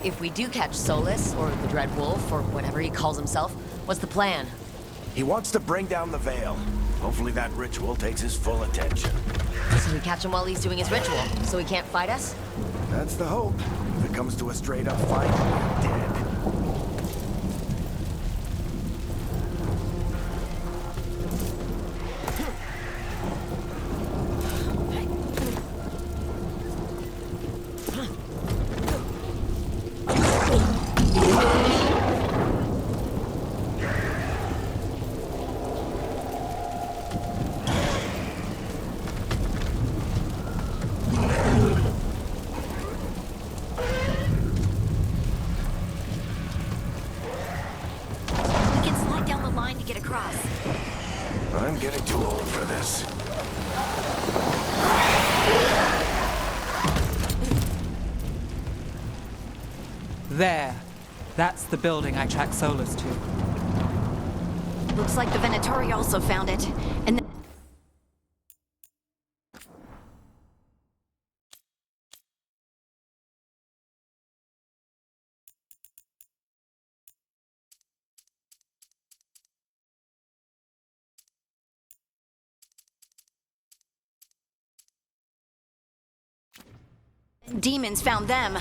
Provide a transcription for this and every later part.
If we do catch Solus, or the Dread Wolf, or whatever he calls himself, what's the plan? He wants to bring down the Veil. Hopefully that ritual takes his full attention. So we catch him while he's doing his ritual, so he can't fight us? That's the hope. If it comes to a straight-up fight, we're dead. I'm getting too old for this. There. That's the building I tracked Solus to. Looks like the Venatori also found it. And demons found them.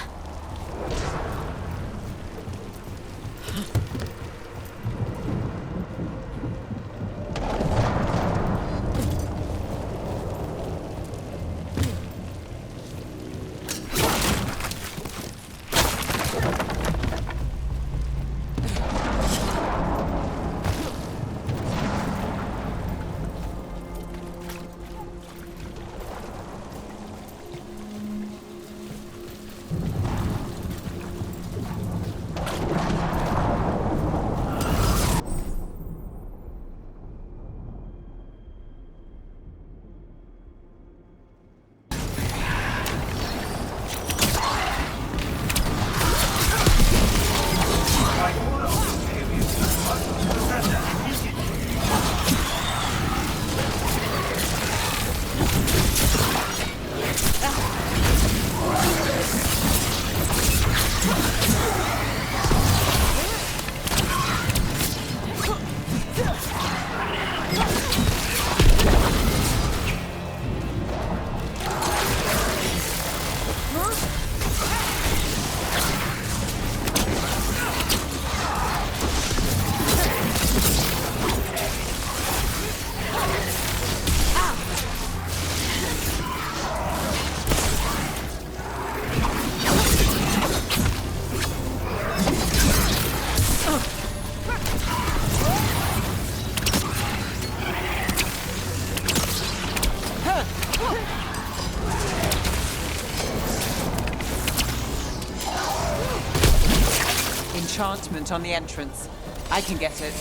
Enchantment on the entrance. I can get it.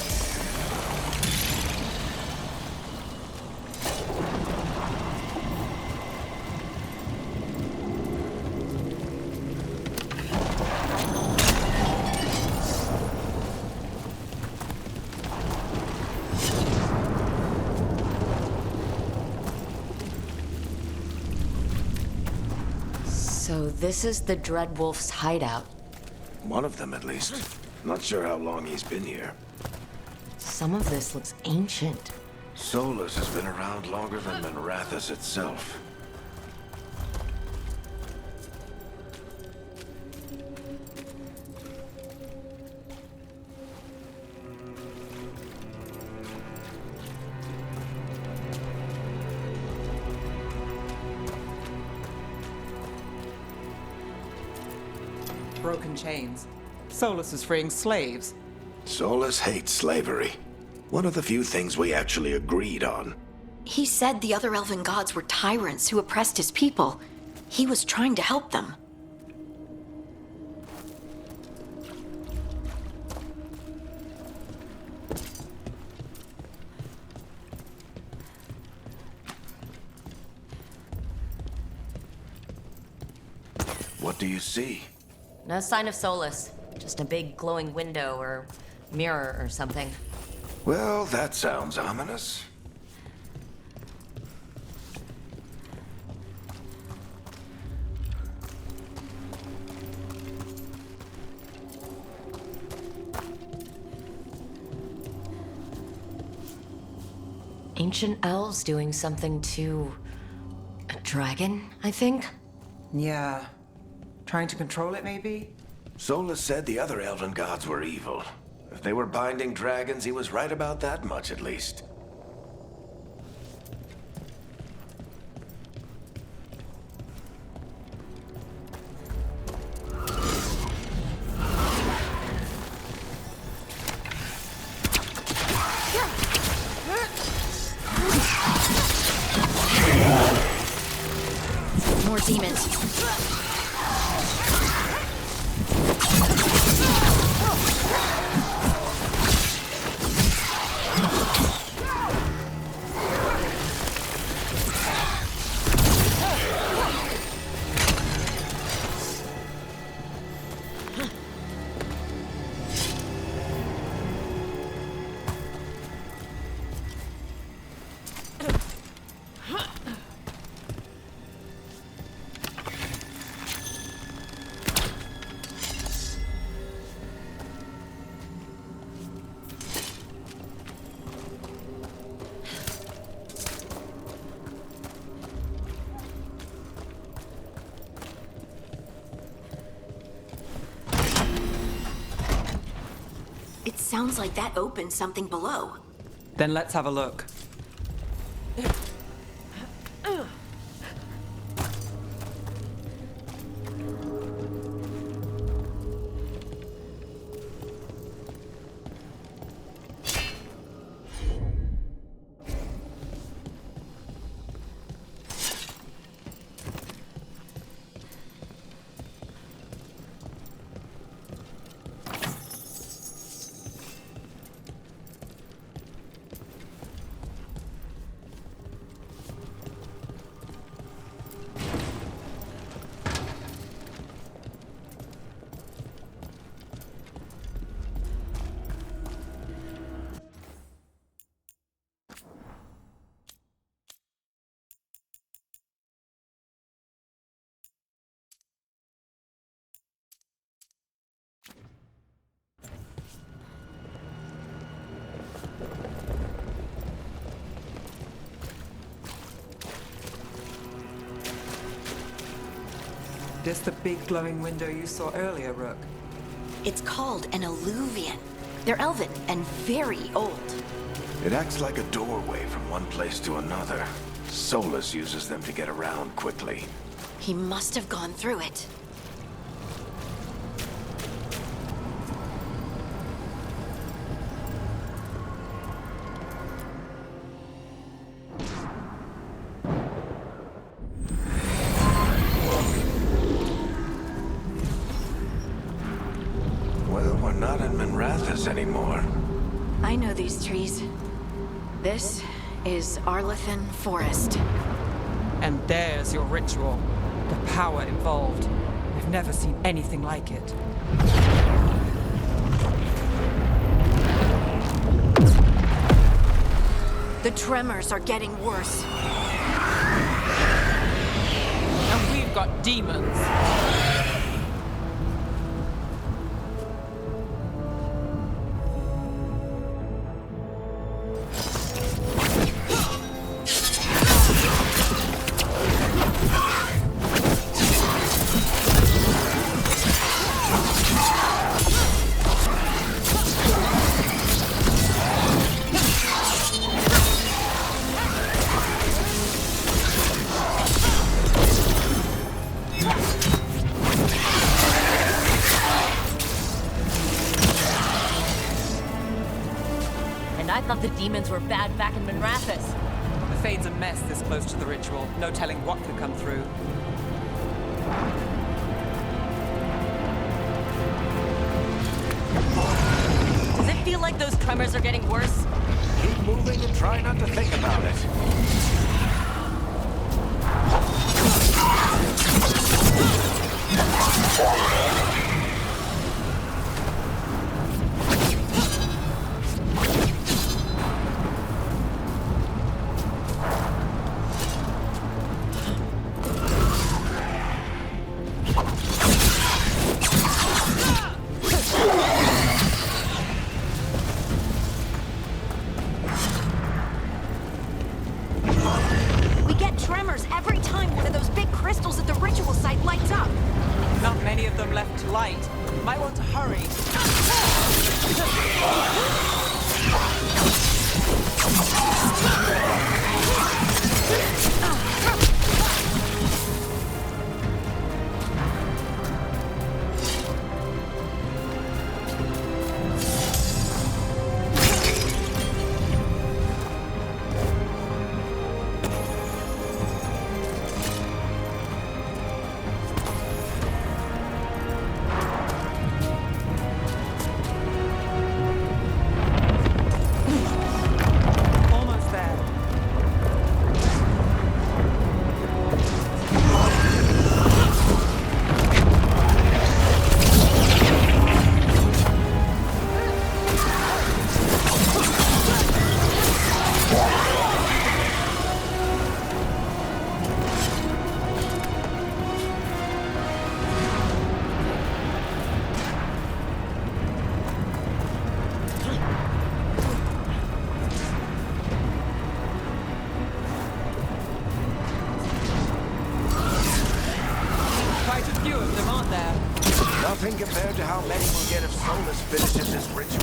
So this is the Dread Wolf's hideout. One of them, at least. Not sure how long he's been here. Some of this looks ancient. Solus has been around longer than Manrathus itself. Broken chains. Solus is freeing slaves. Solus hates slavery. One of the few things we actually agreed on. He said the other elven gods were tyrants who oppressed his people. He was trying to help them. What do you see? No sign of Solus. Just a big glowing window or mirror or something. Well, that sounds ominous. Ancient elves doing something to a dragon, I think? Yeah. Trying to control it, maybe? Solus said the other elven gods were evil. If they were binding dragons, he was right about that much at least. More demons. It sounds like that opened something below. Then let's have a look. This the big glowing window you saw earlier, Rook? It's called an alluvian. They're elven and very old. It acts like a doorway from one place to another. Solus uses them to get around quickly. He must have gone through it. Well, we're not in Minrathous anymore. I know these trees. This is Arlethan Forest. And there's your ritual. The power involved. We've never seen anything like it. The tremors are getting worse. And we've got demons. And I thought the demons were bad back in Minrathous. The Fade's a mess this close to the ritual. No telling what could come through. Does it feel like those tremors are getting worse? Keep moving and try not to think about it. right. Might want to hurry. Almost there. Quite a few of them, aren't there? Nothing compared to how many we'll get if Solus finishes his ritual.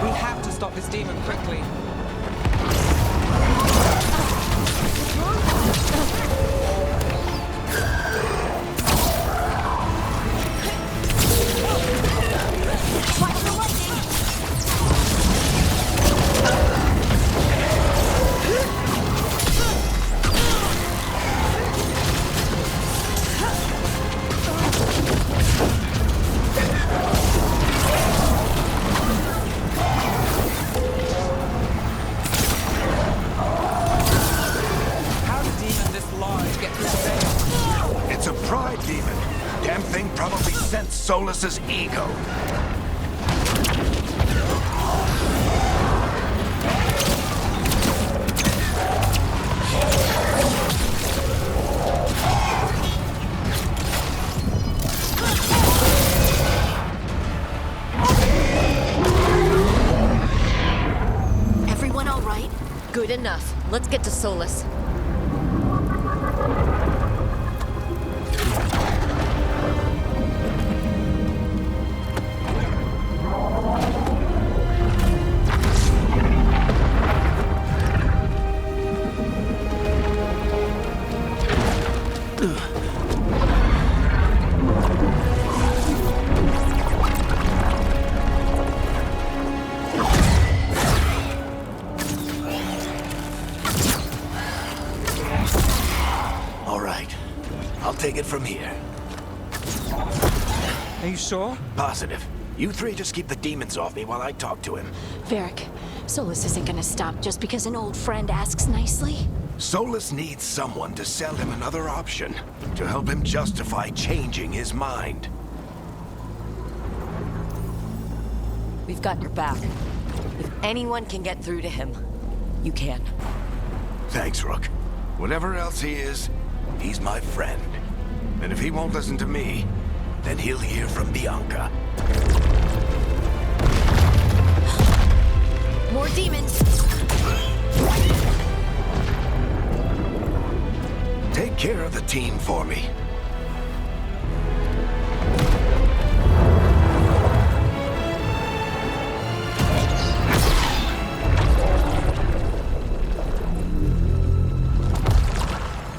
We have to stop this demon quickly. How did demon this large get through the veil? It's a pride demon. Damn thing probably sensed Solus's ego. Everyone all right? Good enough. Let's get to Solus. All right. I'll take it from here. Are you sure? Positive. You three just keep the demons off me while I talk to him. Varric, Solus isn't gonna stop just because an old friend asks nicely. Solus needs someone to sell him another option, to help him justify changing his mind. We've got your back. If anyone can get through to him, you can. Thanks, Rook. Whatever else he is, he's my friend. And if he won't listen to me, then he'll hear from Bianca. More demons! Take care of the team for me.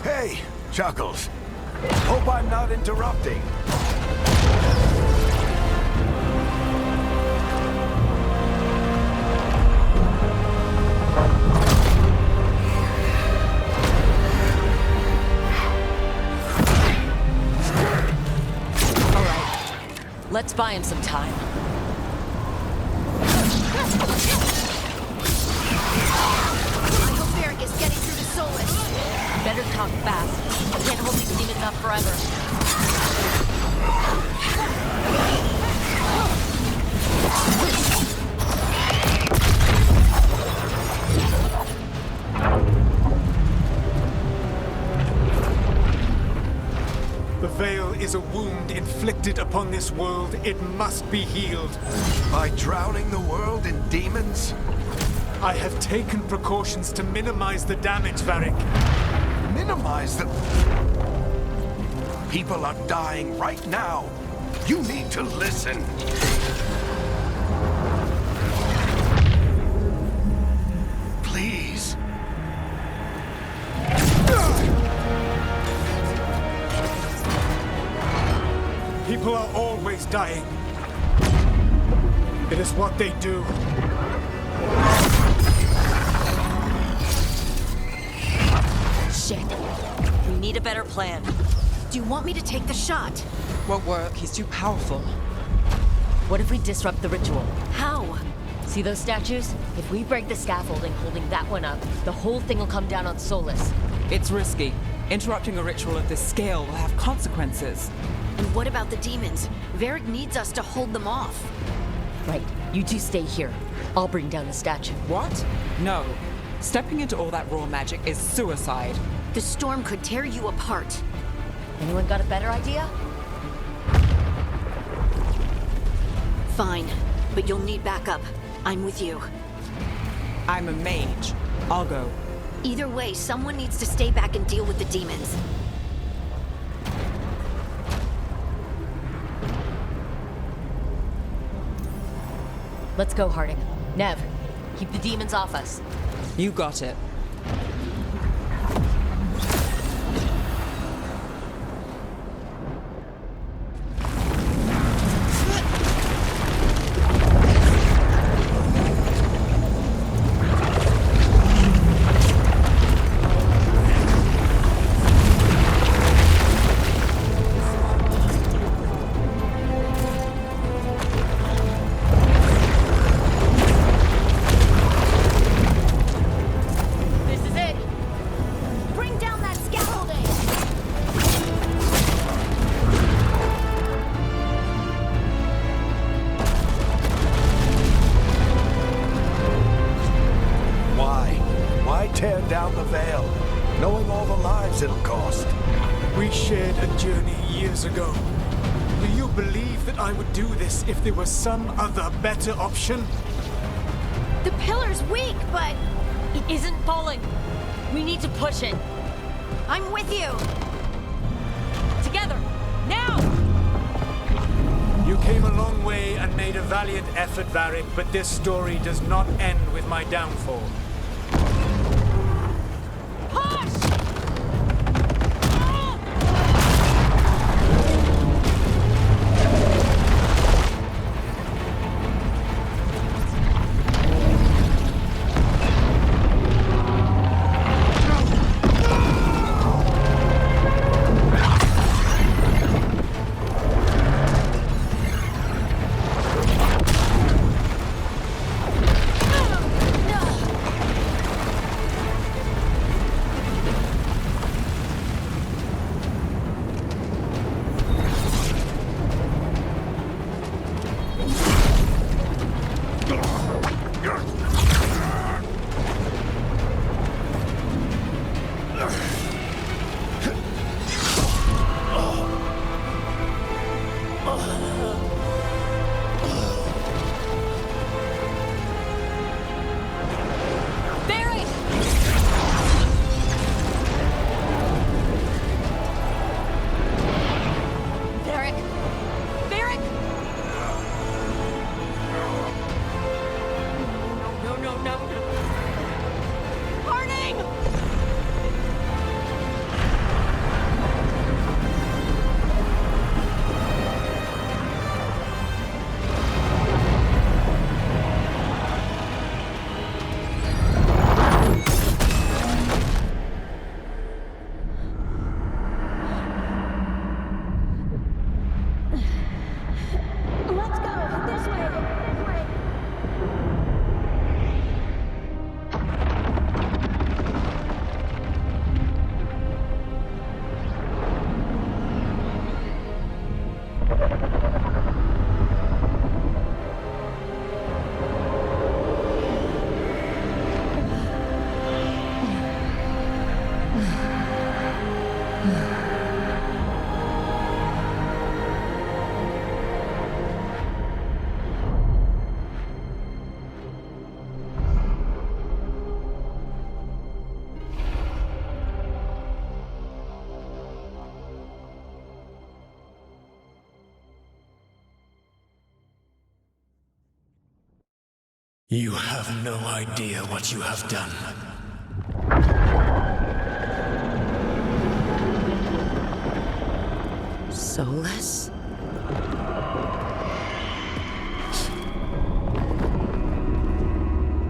Hey, Chuckles. Hope I'm not interrupting. Let's buy him some time. I hope Varric is getting through to Solus. Better talk fast. I can't hold these demons up forever. The Veil is a wound inflicted upon this world. It must be healed. By drowning the world in demons? I have taken precautions to minimize the damage, Varric. Minimize the... People are dying right now. You need to listen. Please. People are always dying. It is what they do. Shit. We need a better plan. Do you want me to take the shot? Won't work, he's too powerful. What if we disrupt the ritual? How? See those statues? If we break the scaffolding holding that one up, the whole thing will come down on Solus. It's risky. Interrupting a ritual of this scale will have consequences. And what about the demons? Varric needs us to hold them off. Right, you two stay here. I'll bring down the statue. What? No. Stepping into all that raw magic is suicide. The storm could tear you apart. Anyone got a better idea? Fine, but you'll need backup. I'm with you. I'm a mage. I'll go. Either way, someone needs to stay back and deal with the demons. Let's go, Harding. Nev, keep the demons off us. You got it. This is it. Bring down that scaffolding! Why? Why tear down the Veil, knowing all the lives it'll cost? We shared a journey years ago. Do you believe that I would do this if there was some other better option? The pillar's weak, but It isn't falling. We need to push it. I'm with you. Together. Now! You came a long way and made a valiant effort, Varric, but this story does not end with my downfall. Push! You have no idea what you have done. Solus?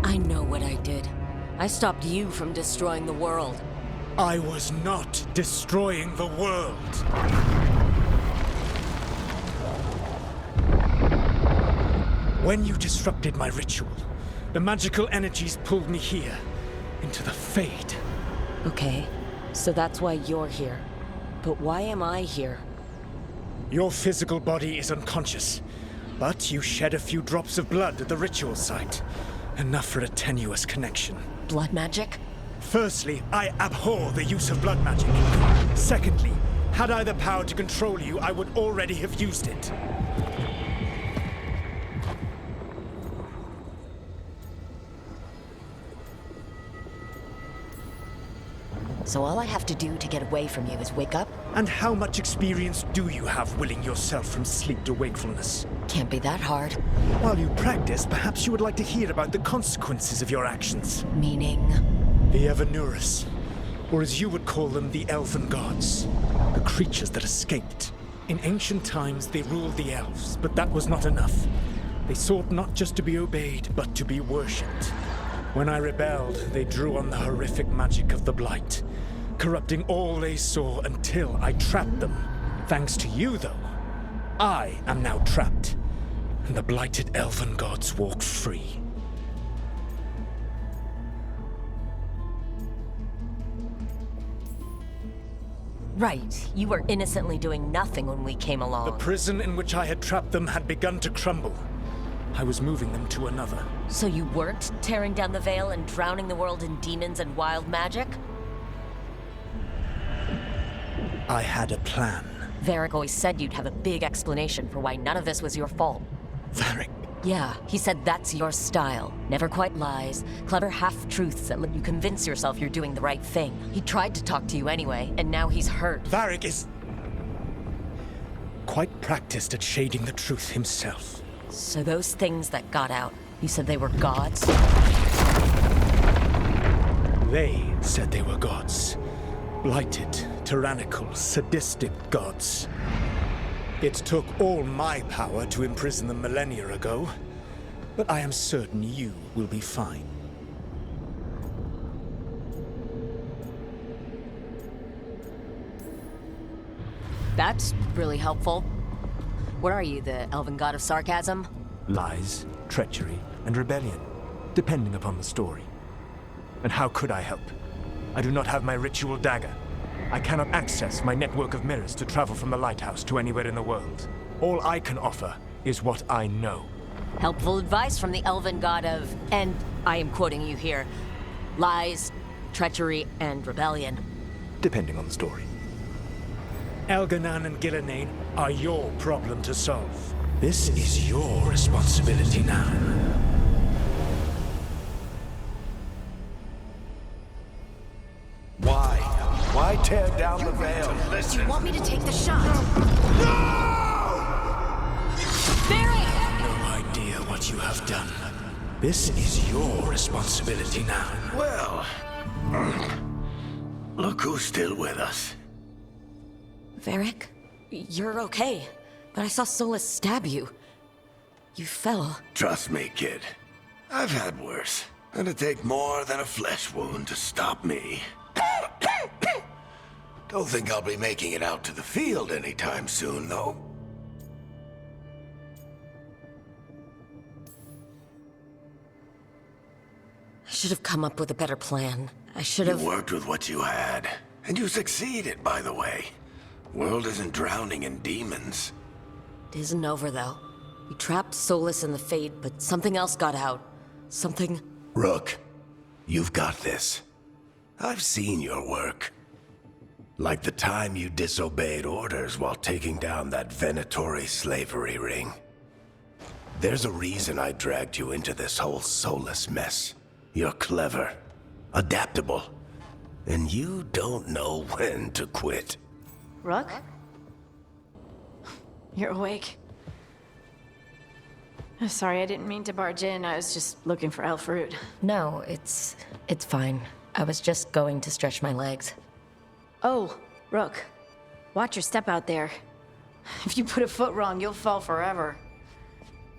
I know what I did. I stopped you from destroying the world. I was not destroying the world. When you disrupted my ritual, the magical energies pulled me here, into the Fade. Okay, so that's why you're here. But why am I here? Your physical body is unconscious, but you shed a few drops of blood at the ritual site. Enough for a tenuous connection. Blood magic? Firstly, I abhor the use of blood magic. Secondly, had I the power to control you, I would already have used it. So all I have to do to get away from you is wake up? And how much experience do you have willing yourself from sleep to wakefulness? Can't be that hard. While you practice, perhaps you would like to hear about the consequences of your actions. Meaning? The Evanurus, or as you would call them, the Elven Gods. The creatures that escaped. In ancient times, they ruled the elves, but that was not enough. They sought not just to be obeyed, but to be worshipped. When I rebelled, they drew on the horrific magic of the Blight, corrupting all they saw until I trapped them. Thanks to you, though, I am now trapped, and the blighted Elven Gods walk free. Right, you were innocently doing nothing when we came along. The prison in which I had trapped them had begun to crumble. I was moving them to another. So you weren't tearing down the veil and drowning the world in demons and wild magic? I had a plan. Varric always said you'd have a big explanation for why none of this was your fault. Varric. Yeah, he said that's your style. Never quite lies, clever half-truths that let you convince yourself you're doing the right thing. He tried to talk to you anyway, and now he's hurt. Varric is quite practiced at shading the truth himself. So those things that got out, you said they were gods? They said they were gods. Blighted, tyrannical, sadistic gods. It took all my power to imprison them millennia ago, but I am certain you will be fine. That's really helpful. What are you, the elven god of sarcasm? Lies, treachery, and rebellion, depending upon the story. And how could I help? I do not have my ritual dagger. I cannot access my network of mirrors to travel from the lighthouse to anywhere in the world. All I can offer is what I know. Helpful advice from the elven god of, and I am quoting you here, lies, treachery, and rebellion. Depending on the story. Elganan and Gillenane are your problem to solve. This is your responsibility now. Why tear down the veil? Do you want me to take the shot? No idea what you have done. This is your responsibility now. Well, look who's still with us. Varric, you're okay, but I saw Solus stab you. You fell. Trust me, kid. I've had worse. It'd take more than a flesh wound to stop me. Don't think I'll be making it out to the field anytime soon, though. I should have come up with a better plan. I should You have... worked with what you had. And you succeeded, by the way. World isn't drowning in demons. It isn't over, though. We trapped Solus in the Fade, but something else got out. Something... Rook, you've got this. I've seen your work. Like the time you disobeyed orders while taking down that Venatori slavery ring. There's a reason I dragged you into this whole Solus mess. You're clever, adaptable, and you don't know when to quit. Rook? You're awake. Sorry, I didn't mean to barge in. I was just looking for Elfroot. No, it's fine. I was just going to stretch my legs. Oh, Rook. Watch your step out there. If you put a foot wrong, you'll fall forever.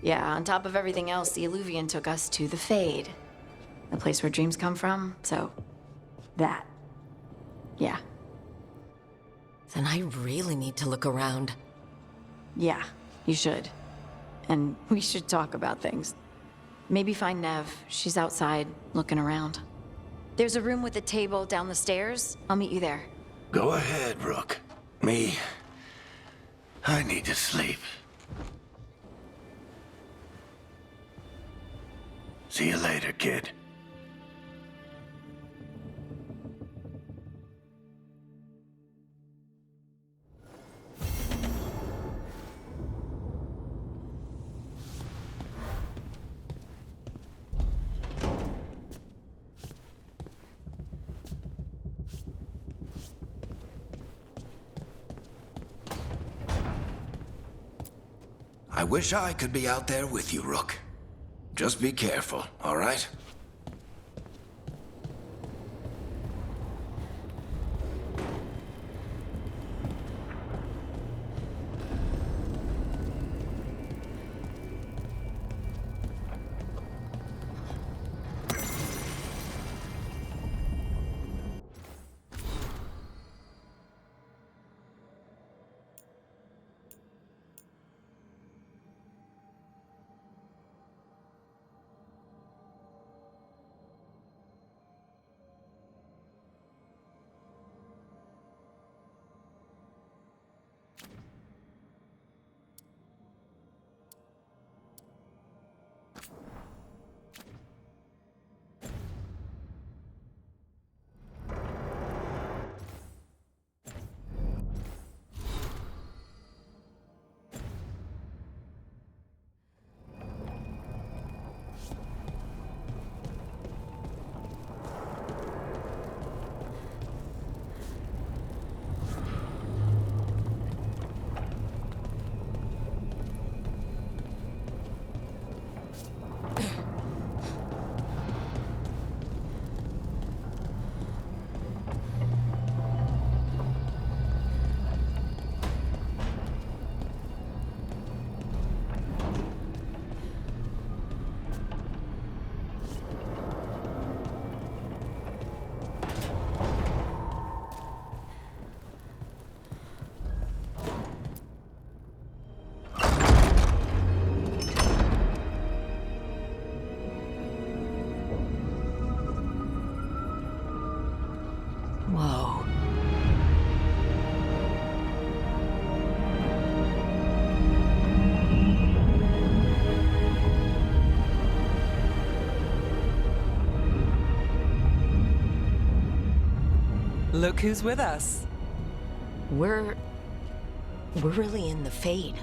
Yeah, on top of everything else, the Illuvian took us to the Fade. The place where dreams come from, so... that. Yeah. Then I really need to look around. Yeah, you should. And we should talk about things. Maybe find Nev. She's outside, looking around. There's a room with a table down the stairs. I'll meet you there. Go ahead, Rook. Me, I need to sleep. See you later, kid. I wish I could be out there with you, Rook. Just be careful, all right? Whoa. Look who's with us. We're really in the Fade.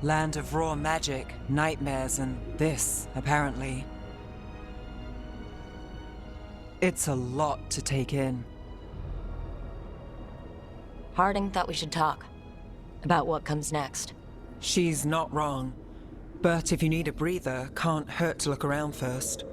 Land of raw magic, nightmares, and this, apparently. It's a lot to take in. Harding thought we should talk. About what comes next. She's not wrong. But if you need a breather, can't hurt to look around first.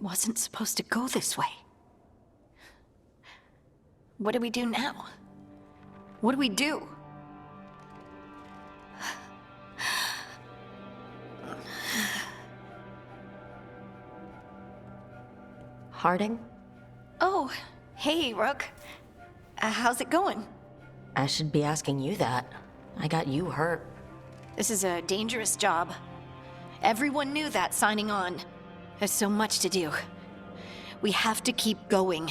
wasn't supposed to go this way. What do we do now? What do we do? Harding? Oh, hey, Rook. How's it going? I should be asking you that. I got you hurt. This is a dangerous job. Everyone knew that signing on. There's so much to do. We have to keep going.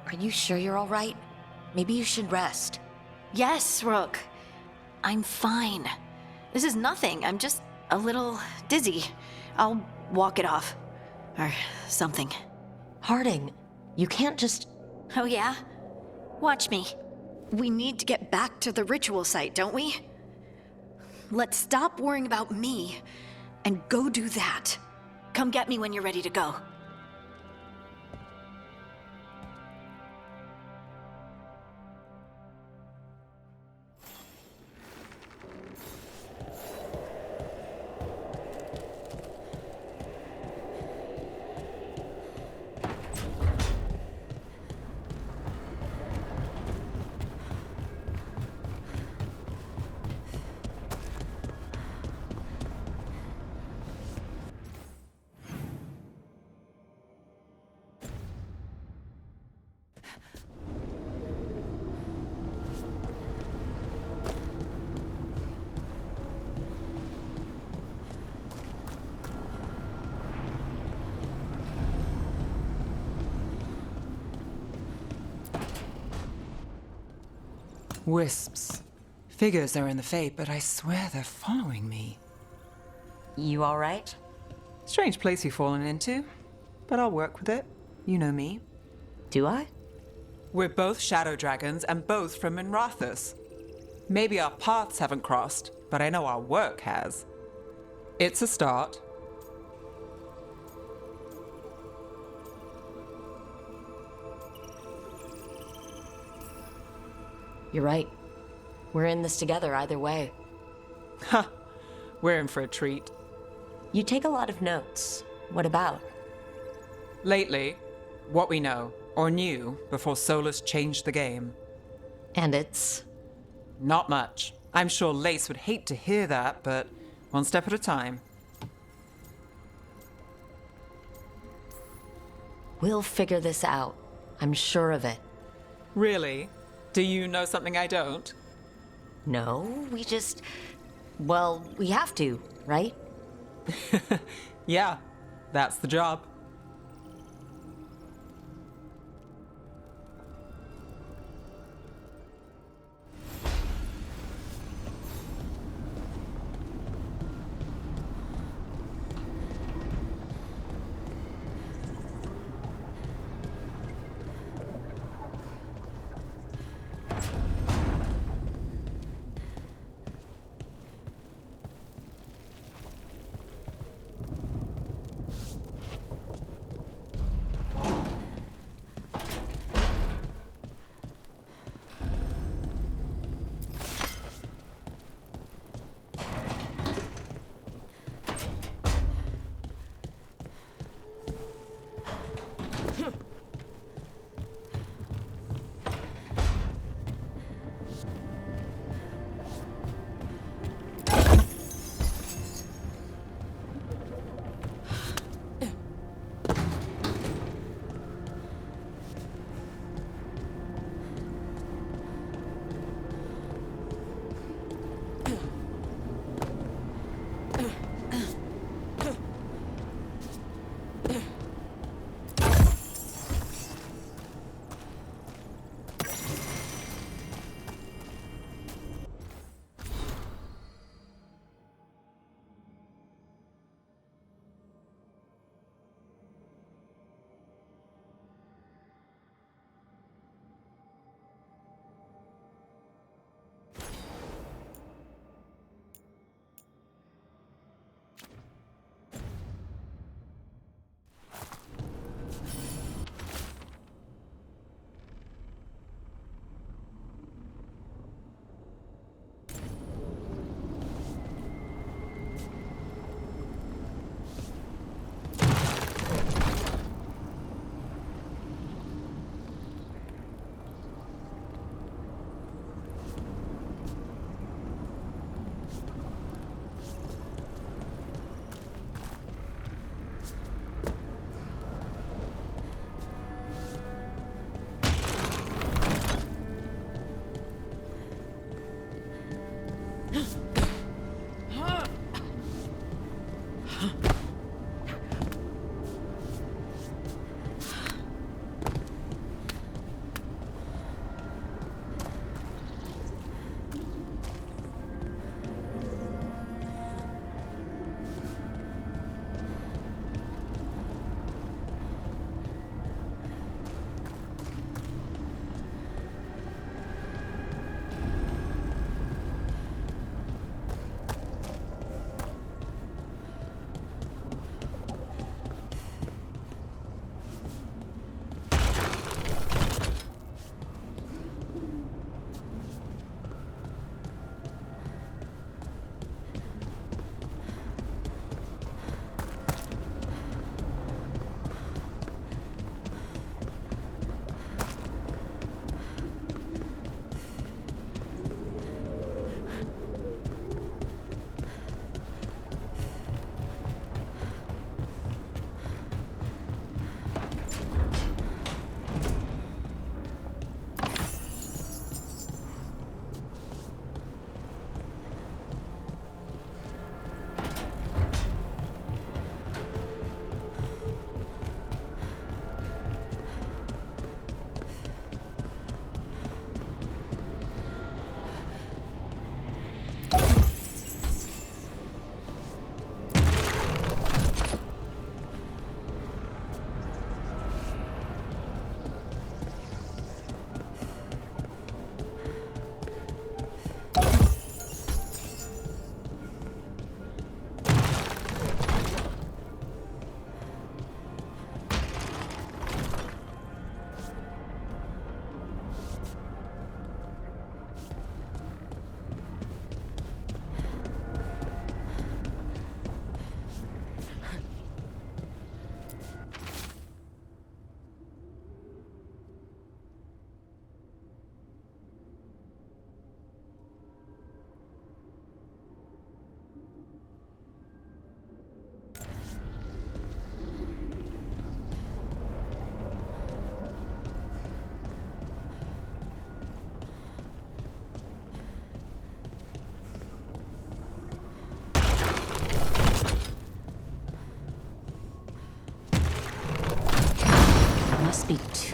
Are you sure you're all right? Maybe you should rest. Yes, Rook. I'm fine. This is nothing. I'm just a little dizzy. I'll walk it off. Or something. Harding, you can't just... Oh yeah? Watch me. We need to get back to the ritual site, don't we? Let's stop worrying about me and go do that. Come get me when you're ready to go. Wisps. Figures are in the Fate, but I swear they're following me. You all right? Strange place you've fallen into, but I'll work with it. You know me. Do I? We're both shadow dragons and both from Minrathous. Maybe our paths haven't crossed, but I know our work has. It's a start. You're right. We're in this together either way. Ha! We're in for a treat. You take a lot of notes. What about? Lately, what we know, or knew, before Solus changed the game. And it's... Not much. I'm sure Lace would hate to hear that, but one step at a time. We'll figure this out. I'm sure of it. Really? Do you know something I don't? No, we just... Well, we have to, right? Yeah, that's the job.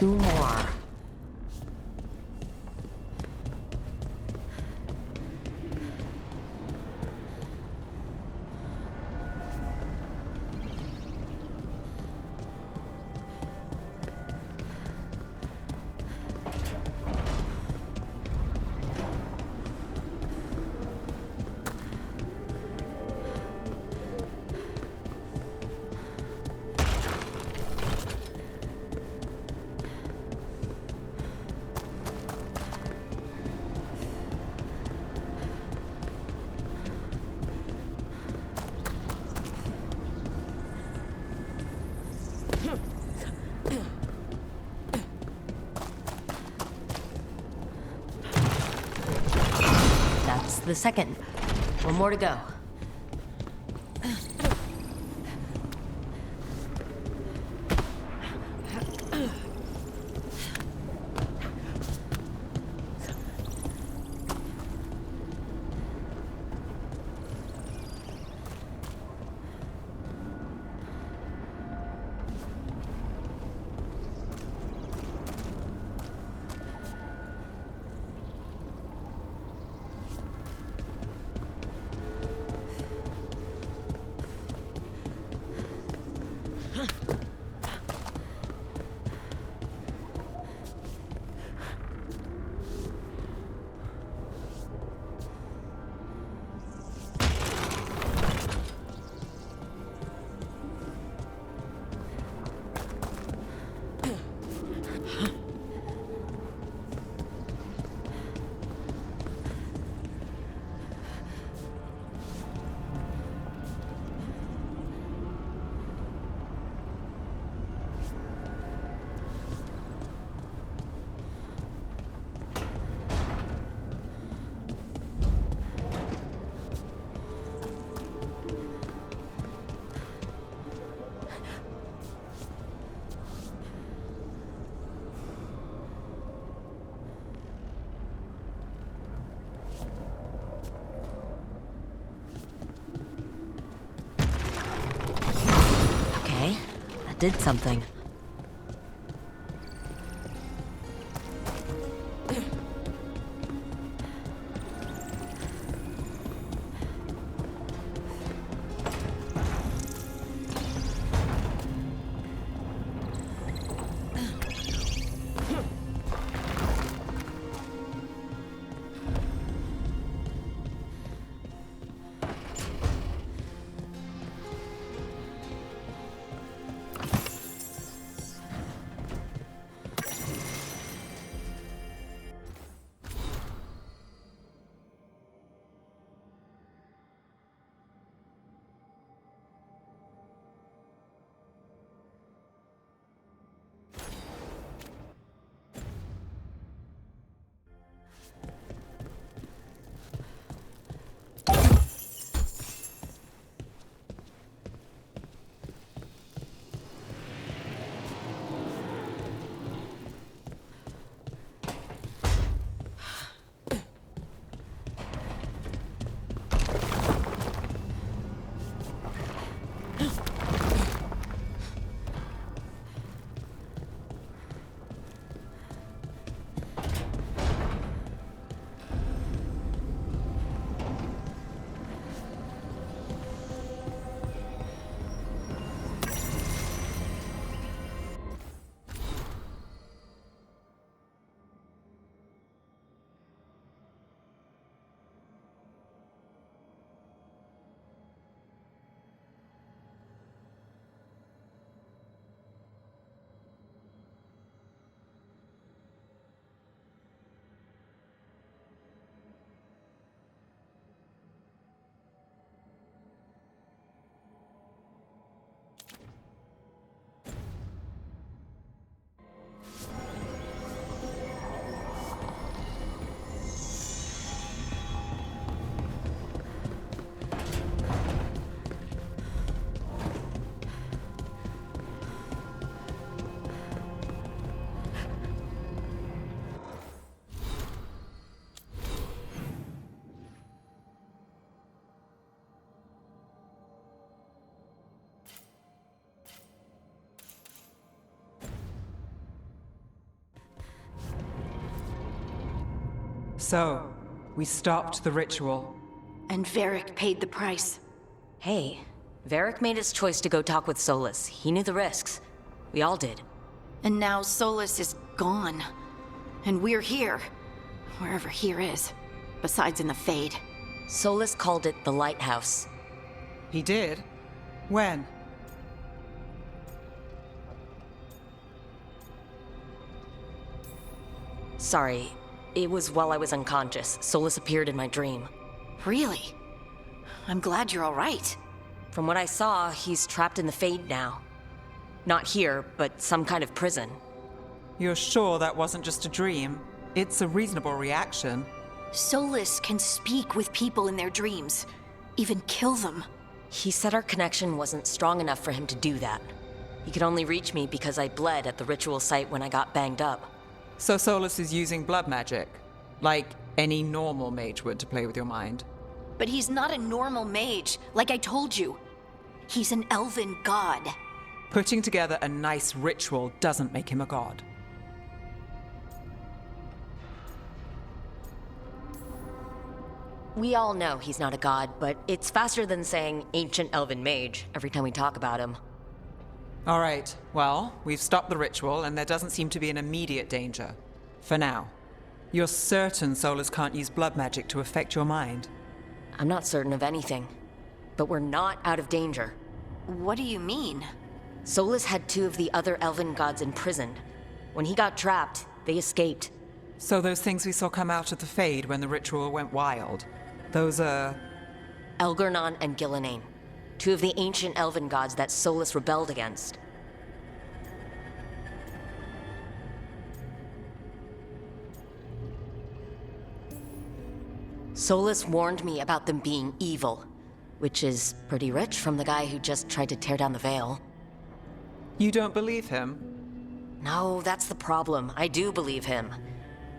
2 more. That's the second. 1 more to go. Okay, that did something. So, we stopped the ritual. And Varric paid the price. Hey, Varric made his choice to go talk with Solus. He knew the risks. We all did. And now Solus is gone. And we're here. Wherever here is. Besides in the Fade. Solus called it the Lighthouse. He did? When? Sorry, it was while I was unconscious. Solus appeared in my dream. Really? I'm glad you're all right. From what I saw, he's trapped in the Fade now. Not here, but some kind of prison. You're sure that wasn't just a dream? It's a reasonable reaction. Solus can speak with people in their dreams. Even kill them. He said our connection wasn't strong enough for him to do that. He could only reach me because I bled at the ritual site when I got banged up. So Solus is using blood magic, like any normal mage would to play with your mind. But he's not a normal mage, like I told you. He's an elven god. Putting together a nice ritual doesn't make him a god. We all know he's not a god, but it's faster than saying ancient elven mage every time we talk about him. All right, well, we've stopped the ritual and there doesn't seem to be an immediate danger. For now. You're certain Solus can't use blood magic to affect your mind? I'm not certain of anything, but we're not out of danger. What do you mean? Solus had two of the other elven gods imprisoned. When he got trapped, they escaped. So those things we saw come out of the Fade when the ritual went wild, those are... Elgernon and Gillenane, two of the ancient elven gods that Solus rebelled against. Solus warned me about them being evil, which is pretty rich from the guy who just tried to tear down the veil. You don't believe him? No, that's the problem. I do believe him.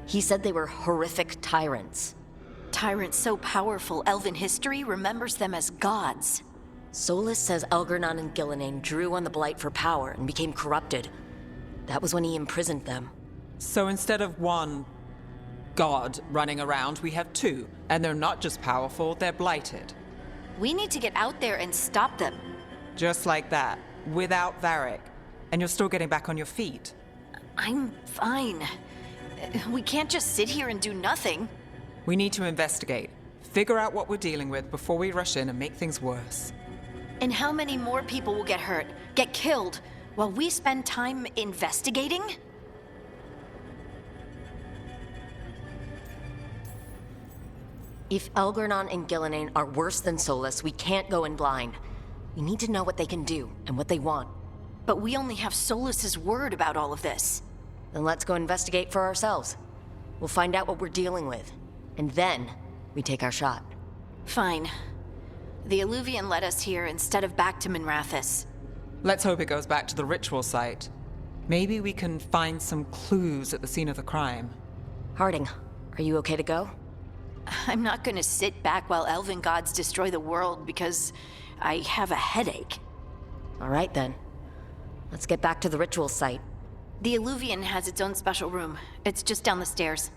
He said they were horrific tyrants. Tyrants so powerful, elven history remembers them as gods. Solus says Elgernon and Gillenane drew on the Blight for power and became corrupted. That was when he imprisoned them. So instead of one god running around, we have two. And they're not just powerful, they're blighted. We need to get out there and stop them. Just like that, without Varric. And you're still getting back on your feet. I'm fine. We can't just sit here and do nothing. We need to investigate. Figure out what we're dealing with before we rush in and make things worse. And how many more people will get hurt, get killed, while we spend time investigating? If Elgernon and Gillenane are worse than Solus, we can't go in blind. We need to know what they can do and what they want. But we only have Solus's word about all of this. Then let's go investigate for ourselves. We'll find out what we're dealing with. And then, we take our shot. Fine. The Illuvian led us here instead of back to Minrathous. Let's hope it goes back to the ritual site. Maybe we can find some clues at the scene of the crime. Harding, are you okay to go? I'm not gonna sit back while elven gods destroy the world because I have a headache. All right then. Let's get back to the ritual site. The Illuvian has its own special room. It's just down the stairs.